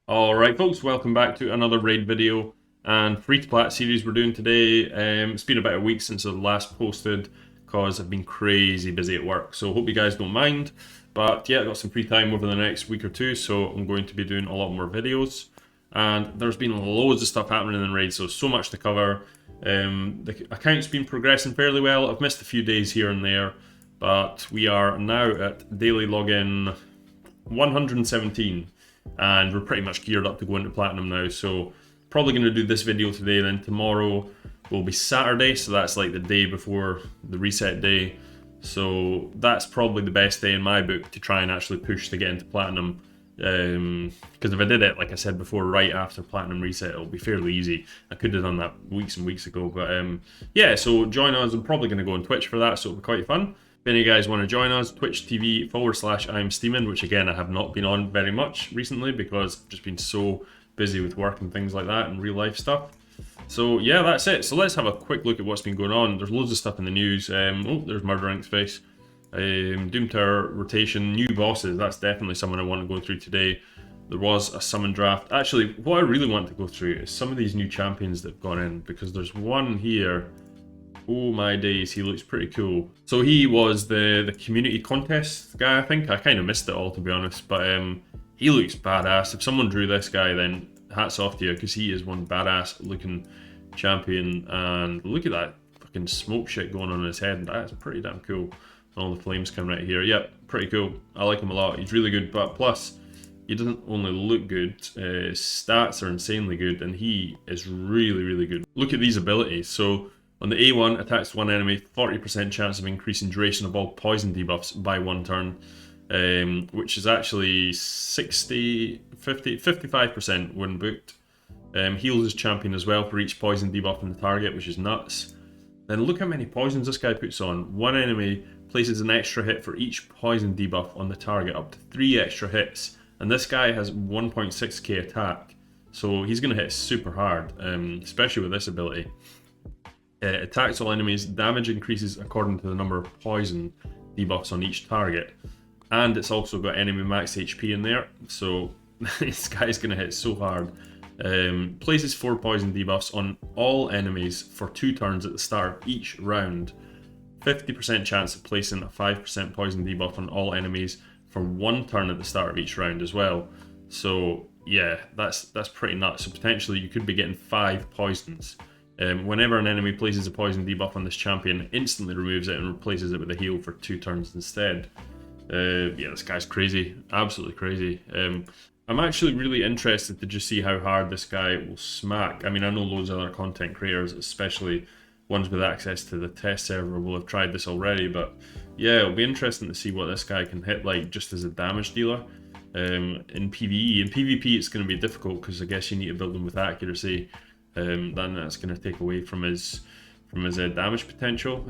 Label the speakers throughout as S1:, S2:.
S1: Alright folks, welcome back to another raid video and free to Plat series we're doing today. It's been about a week since I last posted because I've been crazy busy at work, so hope you guys don't mind. But yeah, I've got some free time over the next week or two, so I'm going to be doing a lot more videos. And there's been loads of stuff happening in raids, so much to cover. The account's been progressing fairly well. I've missed a few days here and there, but we are now at daily login 117. And we're pretty much geared up to go into Platinum now, so probably going to do this video today, then tomorrow will be Saturday, so that's like the day before the reset day, so that's probably the best day in my book to try and actually push to get into Platinum, because if I did it, like I said before, right after Platinum reset, it'll be fairly easy. I could have done that weeks and weeks ago, but yeah, so join us. I'm probably going to go on Twitch for that, so it'll be quite fun. If any of you guys want to join us, Twitch TV/Iamsteamin, which again I have not been on very much recently because I've just been so busy with work and things like that and real life stuff. So yeah, that's it. So let's have a quick look at what's been going on. There's loads of stuff in the news. Oh, there's Murder Ink's face. Doom Tower rotation, new bosses. That's definitely someone I want to go through today. There was a summon draft. Actually, what I really want to go through is some of these new champions that have gone in, because there's one here. Oh my days, he looks pretty cool. So he was the community contest guy, I think. I kind of missed it all, to be honest, but he looks badass. If someone drew this guy, then hats off to you, because he is one badass looking champion. And look at that fucking smoke shit going on in his head. That's pretty damn cool. All the flames coming right here. Yep, pretty cool. I like him a lot. He's really good, but plus, he doesn't only look good, his stats are insanely good, and he is really, really good. Look at these abilities. So on the A1, attacks one enemy, 40% chance of increasing duration of all poison debuffs by one turn, which is actually 55% when booked. Heals his champion as well for each poison debuff on the target, which is nuts. Then look how many poisons this guy puts on. One enemy places an extra hit for each poison debuff on the target, up to 3 extra hits. And this guy has 1.6k attack, so he's going to hit super hard, especially with this ability. Attacks all enemies, damage increases according to the number of poison debuffs on each target, and it's also got enemy max HP in there, so this guy's gonna hit so hard. Places 4 poison debuffs on all enemies for 2 turns at the start of each round. 50% chance of placing a 5% poison debuff on all enemies for 1 turn at the start of each round as well. So yeah, that's pretty nuts. So potentially you could be getting 5 poisons. Whenever an enemy places a poison debuff on this champion, it instantly removes it and replaces it with a heal for 2 turns instead. Yeah, this guy's crazy, absolutely crazy. I'm actually really interested to just see how hard this guy will smack. I mean, I know loads of other content creators, especially ones with access to the test server, will have tried this already, but yeah, it'll be interesting to see what this guy can hit like just as a damage dealer. In PvE. In PvP it's going to be difficult because I guess you need to build him with accuracy. Then that's going to take away from his damage potential.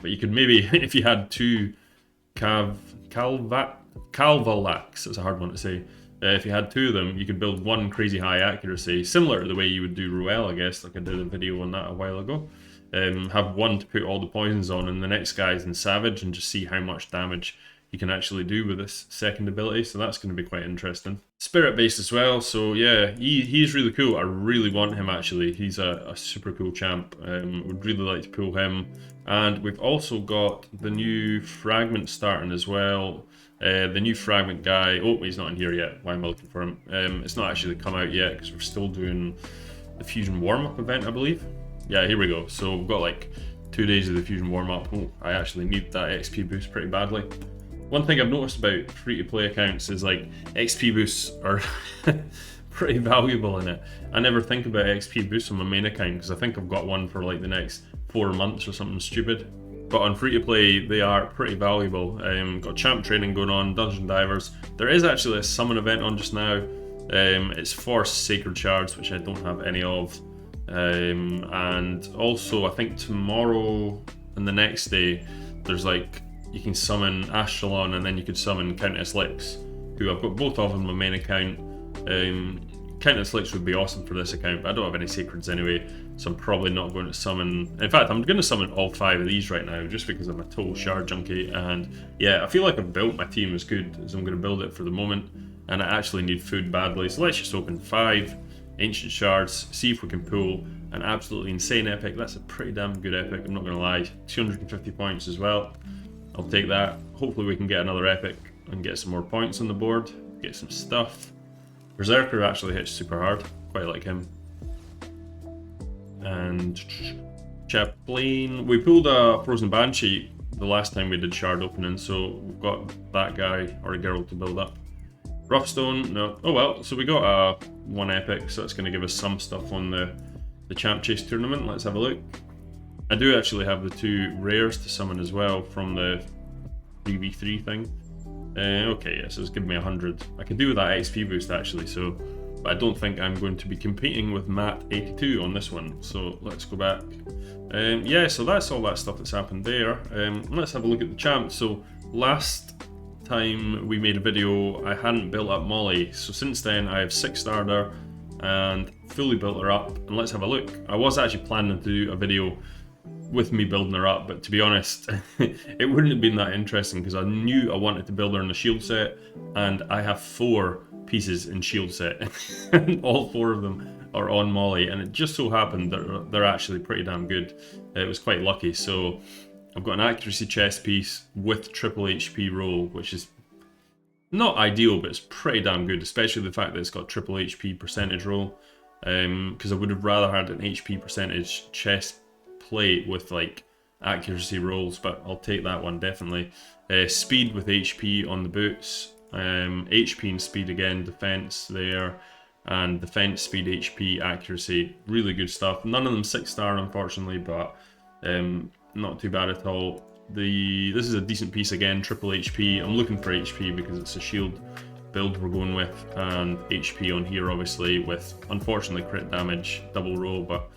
S1: But you could maybe, if you had 2 Calvalax, it's a hard one to say. If you had 2 of them, you could build 1 crazy high accuracy, similar to the way you would do Ruel, I guess, like I did a video on that a while ago. Have 1 to put all the poisons on, and the next guy's in Savage, and just see how much damage you can actually do with this second ability, so that's going to be quite interesting. Spirit based as well, so yeah, he's really cool. I really want him actually. He's a super cool champ. Would really like to pull him. And we've also got the new fragment starting as well. The new fragment guy. Oh, he's not in here yet. Why am I looking for him? It's not actually come out yet because we're still doing the Fusion warm-up event, I believe. Yeah, here we go. So we've got like 2 days of the Fusion warm-up. Oh, I actually need that XP boost pretty badly. One thing I've noticed about free-to-play accounts is like XP boosts are pretty valuable in it. I never think about XP boosts on my main account because I think I've got one for like the next 4 months or something stupid. But on free-to-play, they are pretty valuable. Got champ training going on, dungeon divers. There is actually a summon event on just now. It's for sacred shards, which I don't have any of. And also, I think tomorrow and the next day, there's like, you can summon Ashtalon and then you could summon Countess Lix, who I've got both of on my main account. Countess Lix would be awesome for this account, but I don't have any sacreds anyway, so I'm probably not going to summon. In fact, I'm going to summon all 5 of these right now, just because I'm a total shard junkie, and yeah, I feel like I've built my team as good as I'm going to build it for the moment. and I actually need food badly. So let's just open 5 ancient shards, see if we can pull an absolutely insane epic. That's a pretty damn good epic, I'm not gonna lie. 250 points as well. I'll take that. Hopefully we can get another epic and get some more points on the board, get some stuff. Berserker actually hits super hard, quite like him. And Chaplain, we pulled a Frozen Banshee the last time we did shard opening, so we've got that guy or a girl to build up. Roughstone, no. Oh well, so we got a 1 epic, so that's going to give us some stuff on the Champ Chase tournament. Let's have a look. I do actually have the 2 rares to summon as well from the 3v3 thing. Okay, yeah, so it's giving me 100. I could do with that XP boost actually, so, but I don't think I'm going to be competing with Matt82 on this one, so let's go back. Yeah, so that's all that stuff that's happened there. Let's have a look at the champ. So last time we made a video, I hadn't built up MAULIEEE, so since then I have 6-starred her and fully built her up, and let's have a look. I was actually planning to do a video with me building her up, but to be honest, it wouldn't have been that interesting because I knew I wanted to build her in the shield set, and I have 4 pieces in shield set, and all 4 of them are on MAULIEEE, and it just so happened that they're actually pretty damn good. It was quite lucky. So I've got an accuracy chest piece with triple HP roll, which is not ideal, but it's pretty damn good, especially the fact that it's got triple HP percentage roll, because I would have rather had an HP percentage chest plate with like accuracy rolls, but I'll take that one definitely. Speed with HP on the boots, HP and speed again, defense there, and defense, speed, HP, accuracy, really good stuff. None of them 6-star unfortunately, but not too bad at all. This is a decent piece again, triple HP. I'm looking for HP because it's a shield build we're going with, and HP on here obviously with unfortunately crit damage, double roll, but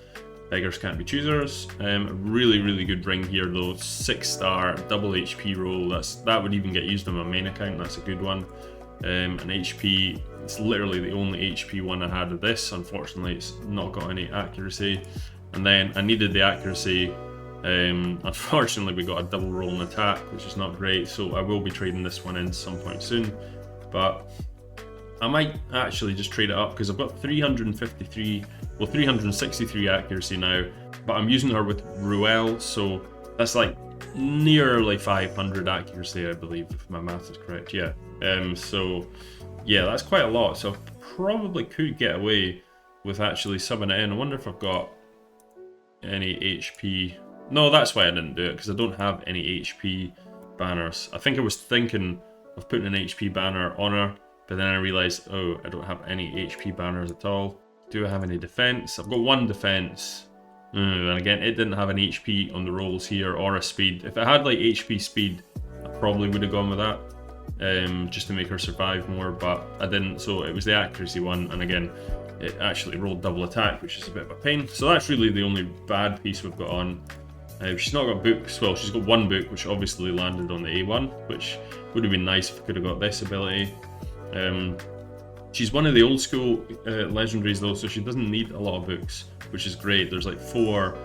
S1: beggars can't be choosers. Really good ring here though, 6-star, double HP roll. That would even get used on my main account, that's a good one. An HP, it's literally the only HP one I had of this. Unfortunately, it's not got any accuracy. And then I needed the accuracy. Unfortunately, we got a double roll and attack, which is not great. So I will be trading this one in some point soon. But I might actually just trade it up because I've got 363 accuracy now. But I'm using her with Ruel, so that's like nearly 500 accuracy, I believe, if my math is correct. Yeah. So yeah, that's quite a lot. So I probably could get away with actually subbing it in. I wonder if I've got any HP. No, that's why I didn't do it, because I don't have any HP banners. I think I was thinking of putting an HP banner on her, but then I realized, oh, I don't have any HP banners at all. Do I have any defense? I've got 1 defense. And again, it didn't have an HP on the rolls here or a speed. If it had like HP speed, I probably would have gone with that. Just to make her survive more, but I didn't, so it was the accuracy one, and again it actually rolled double attack, which is a bit of a pain. So that's really the only bad piece we've got on. She's not got books. Well, she's got 1 book, which obviously landed on the A1, which would have been nice if I could have got this ability. She's one of the old school legendaries though, so she doesn't need a lot of books, which is great. There's like 4,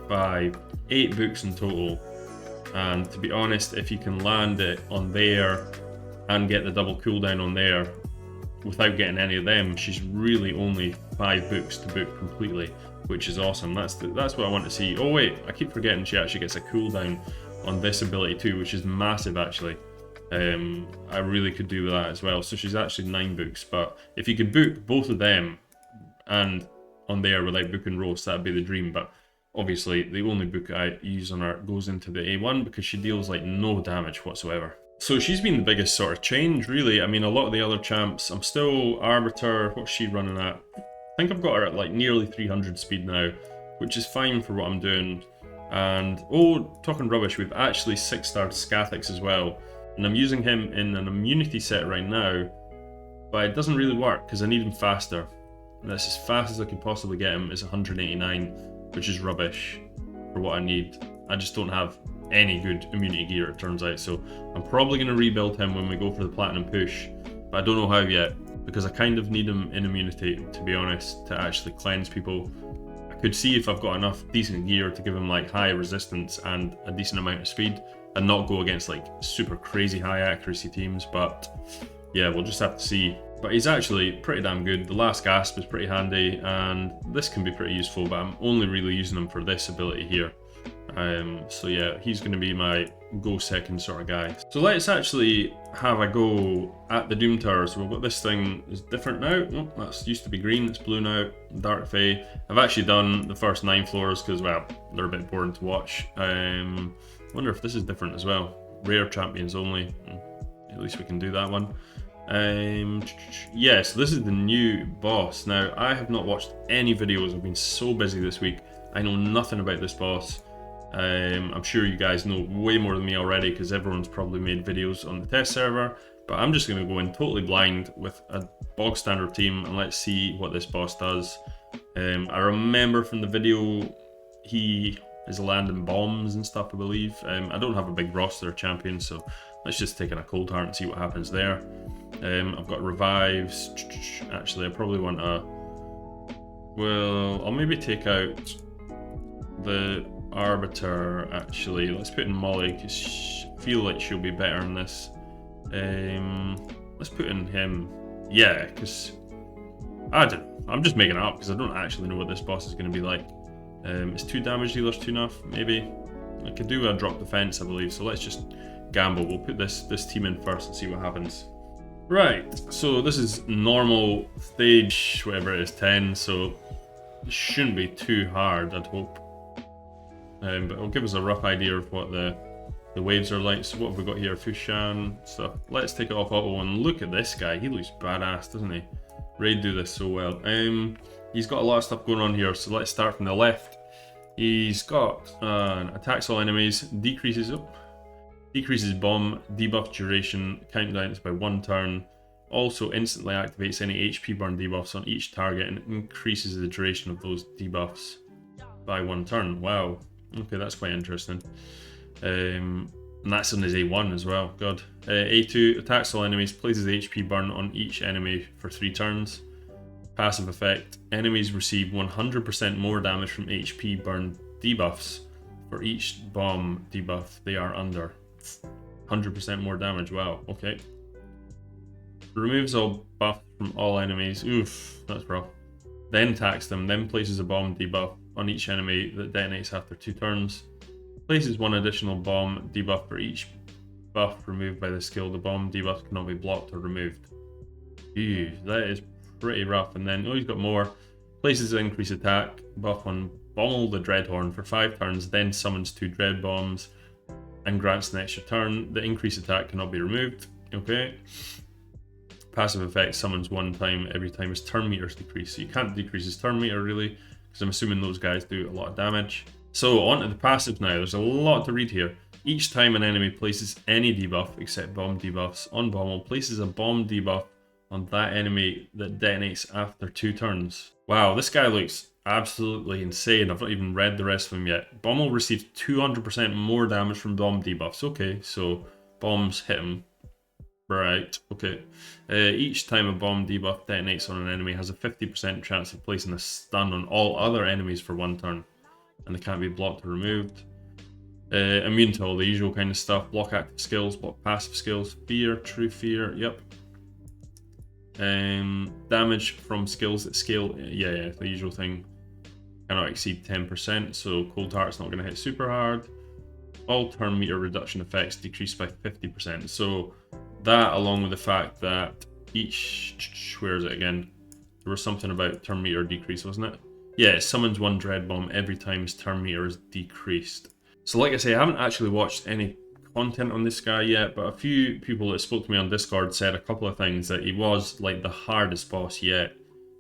S1: 5, 8 books in total, and to be honest, if you can land it on there and get the double cooldown on there without getting any of them, she's really only 5 books to book completely, which is awesome. That's what I want to see. Oh wait, I keep forgetting she actually gets a cooldown on this ability too, which is massive actually. I really could do with that as well. So she's actually 9 books, but if you could book both of them and on there without booking roast, that'd be the dream. But obviously the only book I use on her goes into the A1 because she deals like no damage whatsoever. So she's been the biggest sort of change, really. I mean, a lot of the other champs, I'm still Arbiter. What's she running at? I think I've got her at like nearly 300 speed now, which is fine for what I'm doing. And, oh, talking rubbish, we've actually 6-starred Scathix as well. And I'm using him in an immunity set right now, but it doesn't really work because I need him faster. And that's as fast as I could possibly get him is 189, which is rubbish for what I need. I just don't have any good immunity gear, it turns out, so I'm probably going to rebuild him when we go for the platinum push, but I don't know how yet, because I kind of need him in immunity, to be honest, to actually cleanse people. I could see if I've got enough decent gear to give him like high resistance and a decent amount of speed, and not go against like super crazy high accuracy teams, but yeah, we'll just have to see. But he's actually pretty damn good. The last gasp is pretty handy, and this can be pretty useful, but I'm only really using him for this ability here. So yeah, he's going to be my go second sort of guy. So let's actually have a go at the Doom Tower. So we've got this thing is different now. Oh, that's used to be green, it's blue now. Dark Fae. I've actually done the first 9 floors because, well, they're a bit boring to watch. Wonder if this is different as well. Rare champions only. At least we can do that one. Yeah, so this is the new boss. Now, I have not watched any videos. I've been so busy this week. I know nothing about this boss. I'm sure you guys know way more than me already because everyone's probably made videos on the test server. But I'm just going to go in totally blind with a bog standard team and let's see what this boss does. I remember from the video he is landing bombs and stuff, I believe. I don't have a big roster of champions, so let's just take in a cold heart and see what happens there. I've got revives. Actually, I probably want a... Well, I'll maybe take out the Arbiter, actually. Let's put in Molly, because I feel like she'll be better in this. Let's put in him. Yeah, because... I don't know. I'm just making it up, because I don't actually know what this boss is going to be like. Is 2 damage dealers 2 enough? Maybe. I could do a drop defense, I believe, so let's just gamble. We'll put this team in first and see what happens. Right, so this is normal stage, whatever it is, 10, so it shouldn't be too hard, I'd hope. But it'll give us a rough idea of what the waves are like. So what have we got here? Fushan stuff. Let's take it off auto and look at this guy. He looks badass, doesn't he? Raid do this so well. He's got a lot of stuff going on here, so let's start from the left. He's got attacks all enemies, decreases bomb, debuff duration, countdowns by 1 turn. Also instantly activates any HP burn debuffs on each target and increases the duration of those debuffs by 1 turn. Wow. Okay, that's quite interesting. And that's on his A1 as well. God. A2 attacks all enemies, places HP burn on each enemy for 3 turns. Passive effect: enemies receive 100% more damage from HP burn debuffs for each bomb debuff they are under. 100% more damage. Wow. Okay. Removes all buff from all enemies. Oof, that's rough. Then attacks them, then places a bomb debuff on each enemy that detonates after 2 turns. Places 1 additional bomb debuff for each buff removed by the skill. The bomb debuff cannot be blocked or removed. Ew, that is pretty rough. And then, oh, he's got more. Places an increased attack buff on Bommel the Dreadhorn for 5 turns, then summons 2 Dread Bombs and grants an extra turn. The increased attack cannot be removed. Okay. Passive effect: summons 1 time every time his turn meters decrease. So you can't decrease his turn meter really, because I'm assuming those guys do a lot of damage. So on to the passive now. There's a lot to read here. Each time an enemy places any debuff except bomb debuffs on Bommel, places a bomb debuff on that enemy that detonates after 2 turns. Wow, this guy looks absolutely insane. I've not even read the rest of him yet. Bommel receives 200% more damage from bomb debuffs. Okay, so bombs hit him. Right, okay. Each time a bomb debuff detonates on an enemy has a 50% chance of placing a stun on all other enemies for 1 turn. And they can't be blocked or removed. Immune to all the usual kind of stuff. Block active skills, block passive skills. Fear, true fear, yep. Damage from skills that scale, yeah, the usual thing. Cannot exceed 10%, so Cold Heart's not going to hit super hard. All turn meter reduction effects decreased by 50%. So that, along with the fact that each, where is it again? There was something about turn meter decrease, wasn't it? Yeah, it summons 1 Dread Bomb every time his turn meter is decreased. So like I say, I haven't actually watched any content on this guy yet, but a few people that spoke to me on Discord said a couple of things, that he was like the hardest boss yet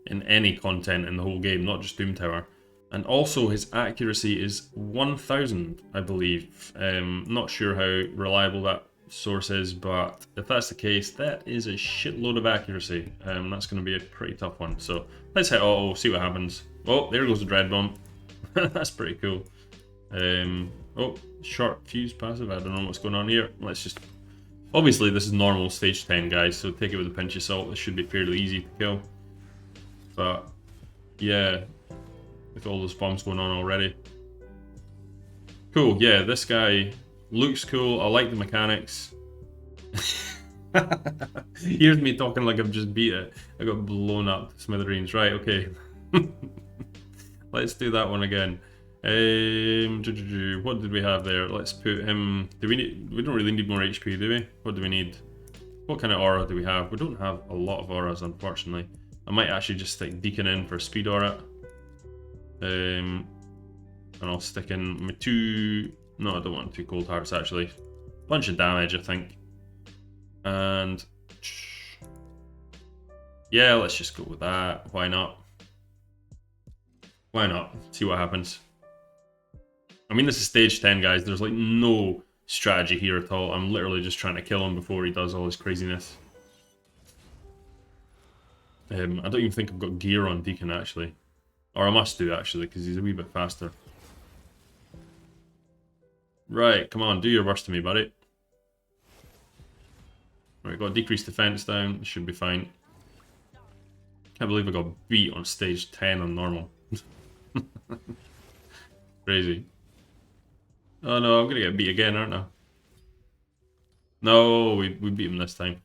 S1: in any content in the whole game, not just Doom Tower. And also his accuracy is 1000, I believe. Not sure how reliable that source is, but if that's the case, that is a shitload of accuracy. That's going to be a pretty tough one. So let's hit auto, see what happens. Oh, there goes the Dread Bomb. That's pretty cool. Oh, short fuse passive. I don't know what's going on here. Let's just... Obviously, this is normal stage 10, guys, so take it with a pinch of salt. This should be fairly easy to kill. But, yeah, with all those bombs going on already. Cool, yeah, this guy looks cool. I like the mechanics. Here's me talking like I've just beat it. I got blown up to smithereens. Right, okay. Let's do that one again. What did we have there? Let's put him... We don't really need more HP, do we? What do we need? What kind of aura do we have? We don't have a lot of auras, unfortunately. I might actually just stick Deacon in for speed aura. And I'll stick in my 2... No, I don't want 2 cold hearts, actually. Bunch of damage, I think. And... yeah, let's just go with that. Why not? Why not? See what happens. I mean, this is stage 10, guys. There's like no strategy here at all. I'm literally just trying to kill him before he does all his craziness. I don't even think I've got gear on Deacon, actually. Or I must do, actually, because he's a wee bit faster. Right, come on, do your worst to me, buddy. Right, got decreased defense down. Should be fine. Can't believe I got beat on stage 10 on normal. Crazy. Oh no, I'm gonna get beat again, aren't I? No, we beat him this time.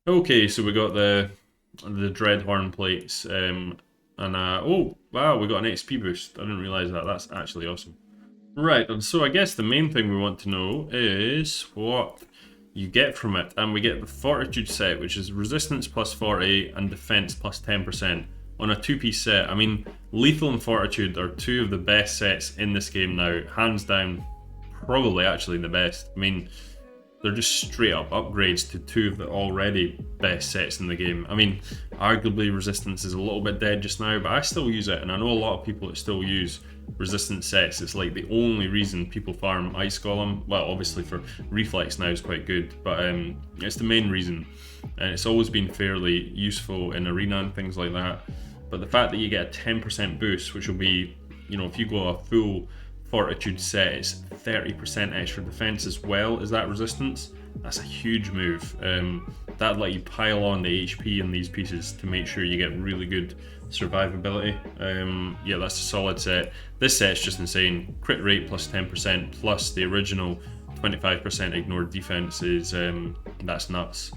S1: Okay, so we got the Dreadhorn plates, and oh wow, we got an XP boost. I didn't realize that. That's actually awesome. Right, and so I guess the main thing we want to know is what you get from it, and we get the Fortitude set, which is resistance plus 40 and defense plus 10% on a 2-piece set. I mean, Lethal and Fortitude are 2 of the best sets in this game now, hands down. Probably actually the best. I mean, they're just straight up upgrades to 2 of the already best sets in the game. I mean, arguably Resistance is a little bit dead just now, but I still use it, and I know a lot of people that still use Resistance sets. It's like the only reason people farm Ice Golem. Well, obviously for Reflex now is quite good, but it's the main reason, and it's always been fairly useful in Arena and things like that. But the fact that you get a 10% boost, which will be, you know, if you go a full Fortitude set, it's 30% extra defense as well as that resistance. That's a huge move. That'd let you pile on the HP in these pieces to make sure you get really good survivability. Yeah, that's a solid set. This set's just insane. Crit rate plus 10% plus the original 25% ignored defense is that's nuts.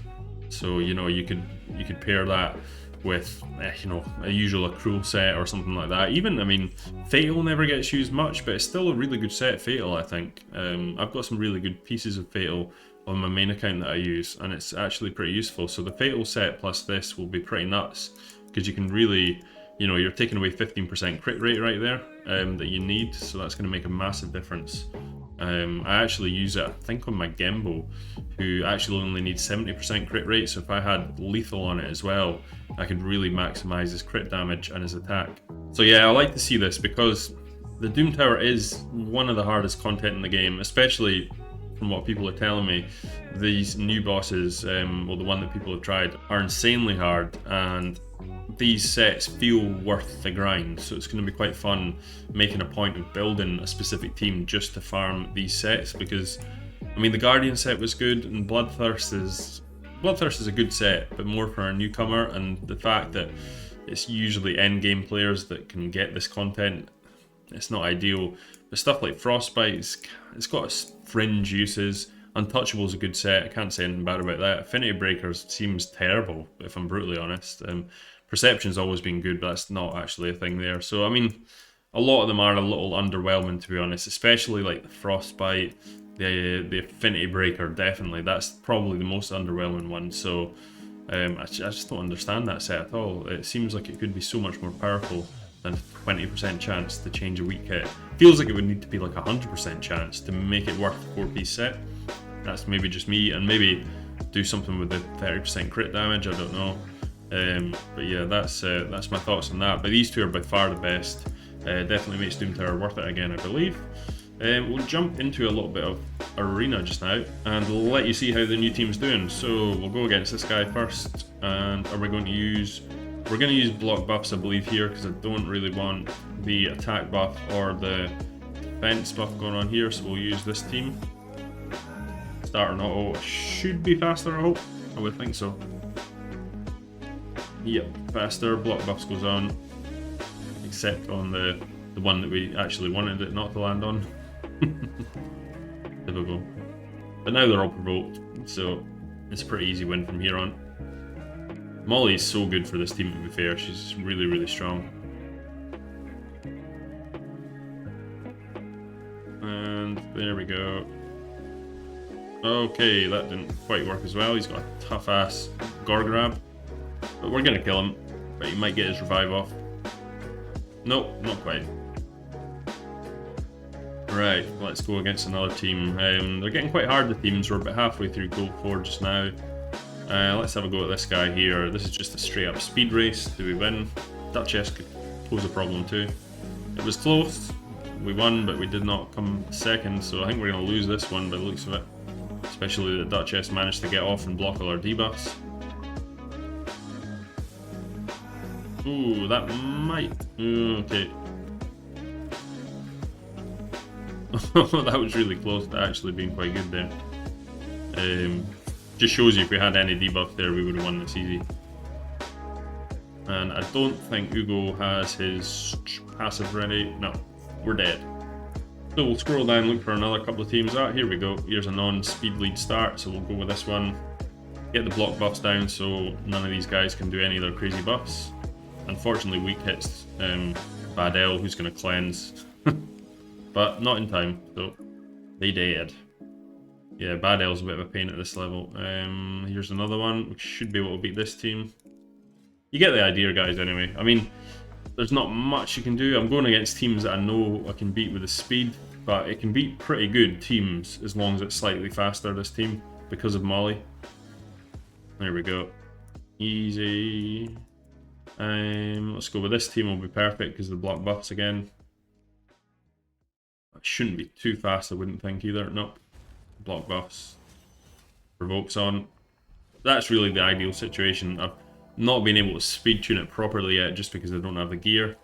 S1: So you know, you could pair that with you know, a usual accrual set or something like that. Even, I mean, Fatal never gets used much, but it's still a really good set, Fatal, I think. I've got some really good pieces of Fatal on my main account that I use, and it's actually pretty useful. So the Fatal set plus this will be pretty nuts, because you can really, you know, you're taking away 15% crit rate right there that you need, so that's going to make a massive difference. I actually use it, I think, on my Gembo, who actually only needs 70% crit rate, so if I had Lethal on it as well, I could really maximize his crit damage and his attack. So yeah, I like to see this, because the Doom Tower is one of the hardest content in the game, especially from what people are telling me. These new bosses, well, the one that people have tried, are insanely hard, and these sets feel worth the grind, so it's going to be quite fun making a point of building a specific team just to farm these sets, because I mean, the Guardian set was good, and Bloodthirst is a good set, but more for a newcomer, and the fact that it's usually endgame players that can get this content, it's not ideal. But stuff like Frostbite, it's got its fringe uses. Untouchable is a good set, I can't say anything bad about that. Affinity Breakers seems terrible, if I'm brutally honest. Perception's always been good, but that's not actually a thing there. So I mean, a lot of them are a little underwhelming, to be honest, especially like the Frostbite, the Affinity Breaker, definitely. That's probably the most underwhelming one. So I just don't understand that set at all. It seems like it could be so much more powerful than a 20% chance to change a weak hit. Feels like it would need to be like a 100% chance to make it worth a 4-piece set. That's maybe just me, and maybe do something with the 30% crit damage, I don't know. But yeah, that's my thoughts on that. But these two are by far the best. Definitely makes Doom Tower worth it again, I believe. We'll jump into a little bit of Arena just now, and we'll let you see how the new team's doing. So we'll go against this guy first, and are we going to use... We're going to use block buffs, I believe, here, because I don't really want the attack buff or the defense buff going on here, so we'll use this team. Starter and auto should be faster, I hope. I would think so. Yep, faster. Block buffs goes on, except on the one that we actually wanted it not to land on. Typical. But now they're all provoked, so It's a pretty easy win from here on. MAULIEEE is so good for this team, to be fair. She's really, really strong. And there we go. Okay, that didn't quite work as well. He's got a tough-ass gore grab. But we're going to kill him. But he might get his revive off. Nope, not quite. Right, let's go against another team. They're getting quite hard, the teams. We're about halfway through Gold 4 just now. Let's have a go at this guy here. This is just a straight-up speed race. Do we win? Duchess could pose a problem too. It was close. We won, but we did not come second, so I think we're going to lose this one by the looks of it. Especially that Duchess managed to get off and block all our debuffs. Ooh, that might... okay. That was really close to actually being quite good there. Just shows you if we had any debuff there, we would have won this easy. And I don't think Ugo has his passive ready. No, we're dead. So we'll scroll down, look for another couple of teams. Here we go. Here's a non-speed lead start, so we'll go with this one. Get the block buffs down so none of these guys can do any of their crazy buffs. Unfortunately, weak hits Badel, who's going to cleanse. But not in time, so they dead. Yeah, Badel's a bit of a pain at this level. Here's another one. We should be able to beat this team. You get the idea, guys, anyway. I mean, there's not much you can do. I'm going against teams that I know I can beat with the speed, but it can beat pretty good teams as long as it's slightly faster, this team, because of MAULIEEE. There we go. Easy. Let's go with this team, will be perfect because of the block buffs again. It shouldn't be too fast, I wouldn't think either. Nope. Block buffs. Provokes on. That's really the ideal situation. I've not been able to speed tune it properly yet just because I don't have the gear.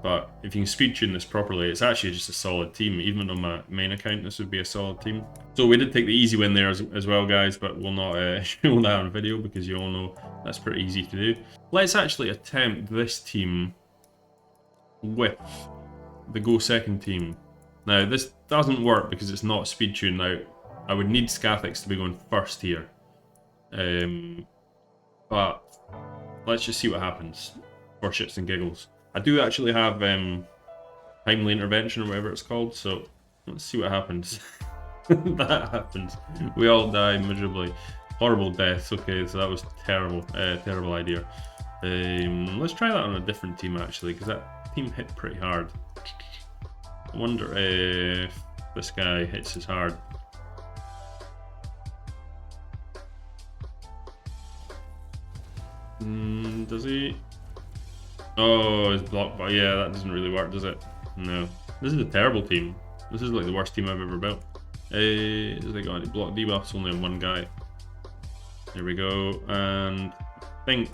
S1: But if you can speed tune this properly, it's actually just a solid team. Even on my main account, this would be a solid team. So we did take the easy win there as well, guys, but we'll not show that on video because you all know that's pretty easy to do. Let's actually attempt this team with the Go Second team. Now, this doesn't work because it's not speed tune. Now, I would need Scathix to be going first here. But let's just see what happens for shits and giggles. I do actually have timely intervention or whatever it's called, so let's see what happens. That happens. We all die miserably. Horrible deaths. Okay, so that was terrible. Terrible idea. Let's try that on a different team actually, because that team hit pretty hard. I wonder if this guy hits as hard. Does he? Oh, his block, but yeah, that doesn't really work, does it? No. This is a terrible team. This is like the worst team I've ever built. Has they got any block debuffs? Only on one guy. There we go. And I think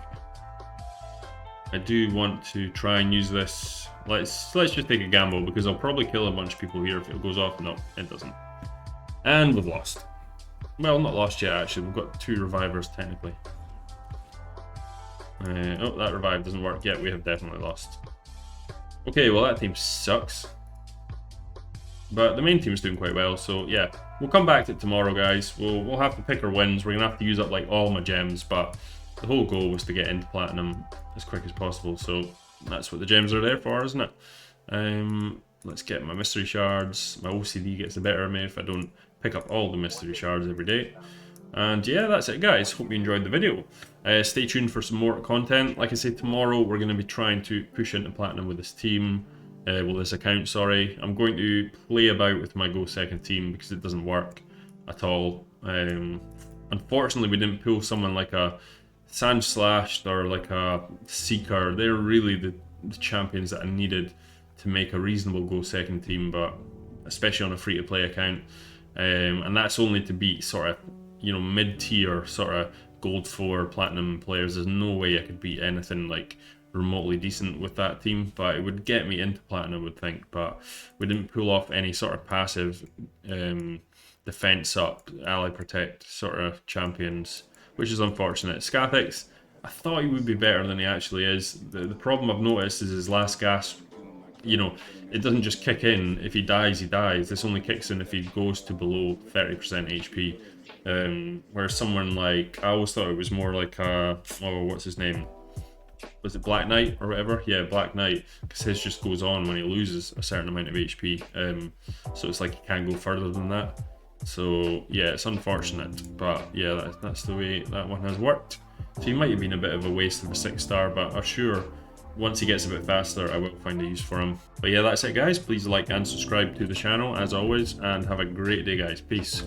S1: I do want to try and use this. Let's just take a gamble because I'll probably kill a bunch of people here if it goes off. No, it doesn't. And we've lost. Well, not lost yet actually. We've got 2 revivers technically. Oh, that revive doesn't work yet. We have definitely lost. Okay, well that team sucks. But the main team's doing quite well, so yeah. We'll come back to it tomorrow, guys. We'll have to pick our wins. We're going to have to use up like all my gems, but the whole goal was to get into Platinum as quick as possible, so that's what the gems are there for, isn't it? Let's get my mystery shards. My OCD gets the better of me if I don't pick up all the mystery shards every day. And yeah, that's it, guys. Hope you enjoyed the video. Stay tuned for some more content. Like I said, tomorrow we're going to be trying to push into Platinum with this team. With this account, sorry. I'm going to play about with my Go Second team because it doesn't work at all. Unfortunately, we didn't pull someone like a Sand Slashed or like a Seeker. They're really the champions that I needed to make a reasonable Go Second team, but especially on a free-to-play account. And that's only to beat sort of, you know, mid-tier sort of Gold 4 Platinum players. There's no way I could beat anything like remotely decent with that team, but it would get me into Platinum, I would think. But we didn't pull off any sort of passive defense up, ally protect sort of champions, which is unfortunate. Scathix, I thought he would be better than he actually is. The problem I've noticed is his last gasp, you know, it doesn't just kick in. If he dies, he dies. This only kicks in if he goes to below 30% HP. Whereas someone like, I always thought it was more like a, oh, what's his name? Was it Black Knight or whatever? Yeah, Black Knight, because his just goes on when he loses a certain amount of HP. So it's like he can't go further than that. So yeah, it's unfortunate, but yeah, that's the way that one has worked. So he might have been a bit of a waste of a 6-star, but I'm sure once he gets a bit faster, I will find a use for him. But yeah, that's it guys. Please like and subscribe to the channel as always, and have a great day guys. Peace.